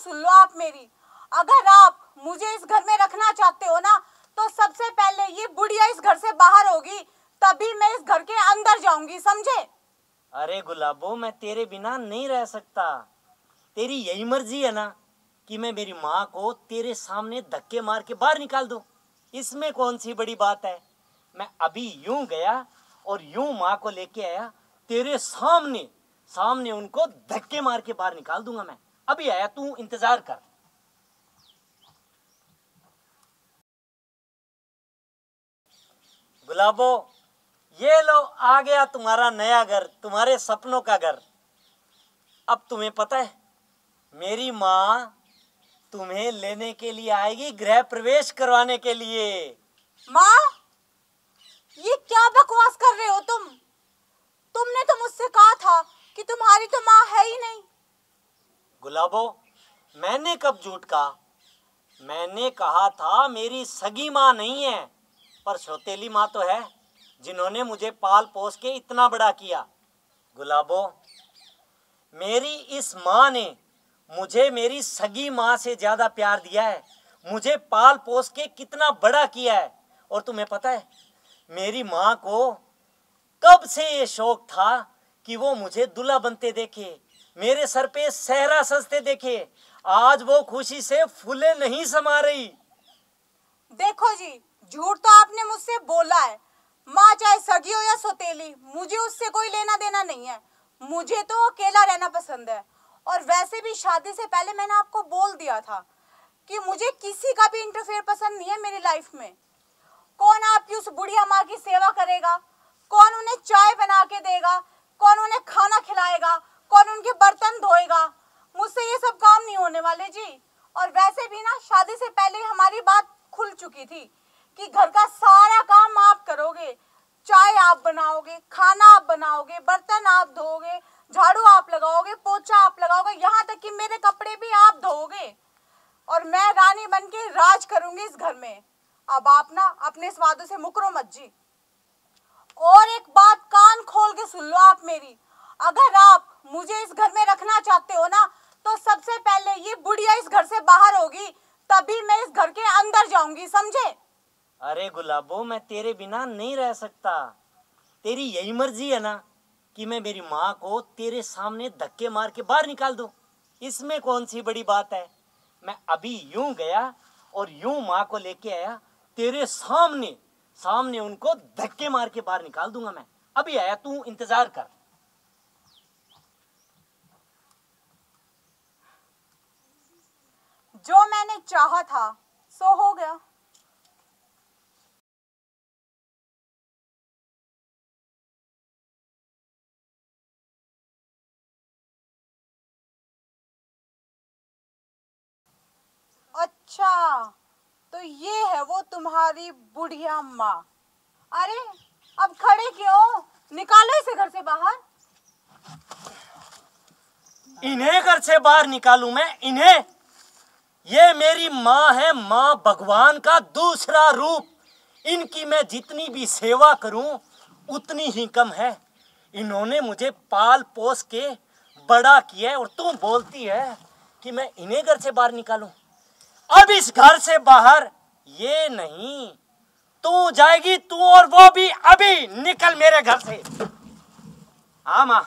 सुन लो आप मेरी। अगर आप मुझे इस घर में रखना चाहते हो ना, तो सबसे पहले ये बुढ़िया इस घर से बाहर होगी, तभी मैं इस घर के अंदर जाऊंगी, समझे? अरे गुलाबो, मैं तेरे बिना नहीं रह सकता। तेरी यही मर्जी है ना कि मैं मेरी माँ को तेरे सामने धक्के मार के बाहर निकाल दूं। इसमें कौन सी बड़ी बात है। मैं अभी यूं गया और यूं माँ को लेके आया, तेरे सामने सामने उनको धक्के मार के बाहर निकाल दूंगा। मैं अभी आया, तू इंतजार कर। गुलाबो, ये लो आ गया तुम्हारा नया घर, तुम्हारे सपनों का घर। अब तुम्हें पता है, मेरी माँ तुम्हें लेने के लिए आएगी, गृह प्रवेश करवाने के लिए। माँ, ये क्या बकवास कर रहे हो तुम? तुमने तो मुझसे कहा था कि तुम्हारी तो माँ है ही नहीं। गुलाबो, मैंने कब झूठ कहा? मैंने कहा था मेरी सगी माँ नहीं है, पर सौतेली माँ तो है, जिन्होंने मुझे पाल पोस के इतना बड़ा किया। गुलाबो, मेरी इस माँ ने मुझे मेरी सगी माँ से ज्यादा प्यार दिया है, मुझे पाल पोस के कितना बड़ा किया है। और तुम्हें पता है, मेरी माँ को कब से ये शौक था कि वो मुझे दूल्हा बनते देखे, मेरे सर पे सेहरा सजते देखे। आज वो खुशी से फूले नहीं समा रही। देखो जी, झूठ तो आपने मुझसे बोला है। माँ चाहे सगी हो या सौतेली, मुझे उससे कोई लेना देना नहीं है। मुझे तो अकेला रहना पसंद है। और वैसे भी शादी से पहले मैंने आपको बोल दिया था कि मुझे किसी का भी इंटरफेयर पसंद नहीं है मेरी लाइफ में। कौन आपकी उस बुढ़िया माँ की सेवा करेगा, कौन उन्हें चाय बना के देगा, कौन उन्हें खाना खिलाएगा, कौन उनके बर्तन धोएगा, मुझसे ये सब काम नहीं होने वाले जी। और वैसे भी ना, शादी से पहले हमारी बात खुल चुकी थी कि घर का सारा काम आप करोगे। चाय आप बनाओगे, खाना आप बनाओगे, बर्तन आप धोगे, झाड़ू आप लगाओगे, पोछा आप लगाओगे, यहाँ तक कि मेरे कपड़े भी आप धोगे। और मैं रानी बन के राज करूंगी इस घर में। अब आप ना अपने इस वादों से मुकरो मत जी। और एक बात कान खोल के सुन लो आप मेरी। अगर आप मुझे इस घर में रखना चाहते हो ना, तो सबसे पहले ये बुढ़िया इस घर से बाहर होगी, तभी मैं इस घर के अंदर जाऊंगी, समझे? अरे गुलाबो, मैं तेरे बिना नहीं रह सकता। तेरी यही मर्जी है ना कि मैं मेरी माँ को तेरे सामने धक्के मार के बाहर निकाल दूं। इसमें कौन सी बड़ी बात है। मैं अभी यूं गया और यूं माँ को लेके आया, तेरे सामने सामने उनको धक्के मार के बाहर निकाल दूंगा। मैं अभी आया, तू इंतजार कर। जो मैंने चाहा था सो हो गया। अच्छा, तो ये है वो तुम्हारी बुढ़िया माँ। अरे, अब खड़े क्यों? निकालो इसे घर से बाहर। इन्हें घर से बाहर निकालूं मैं? इन्हें? ये मेरी माँ है, माँ भगवान का दूसरा रूप। इनकी मैं जितनी भी सेवा करूं उतनी ही कम है। इन्होंने मुझे पाल पोस के बड़ा किया है, और तू बोलती है कि मैं इन्हें घर से बाहर निकालूं। अब इस घर से बाहर ये नहीं, तू जाएगी, तू और वो भी। अभी निकल मेरे घर से। हाँ माँ।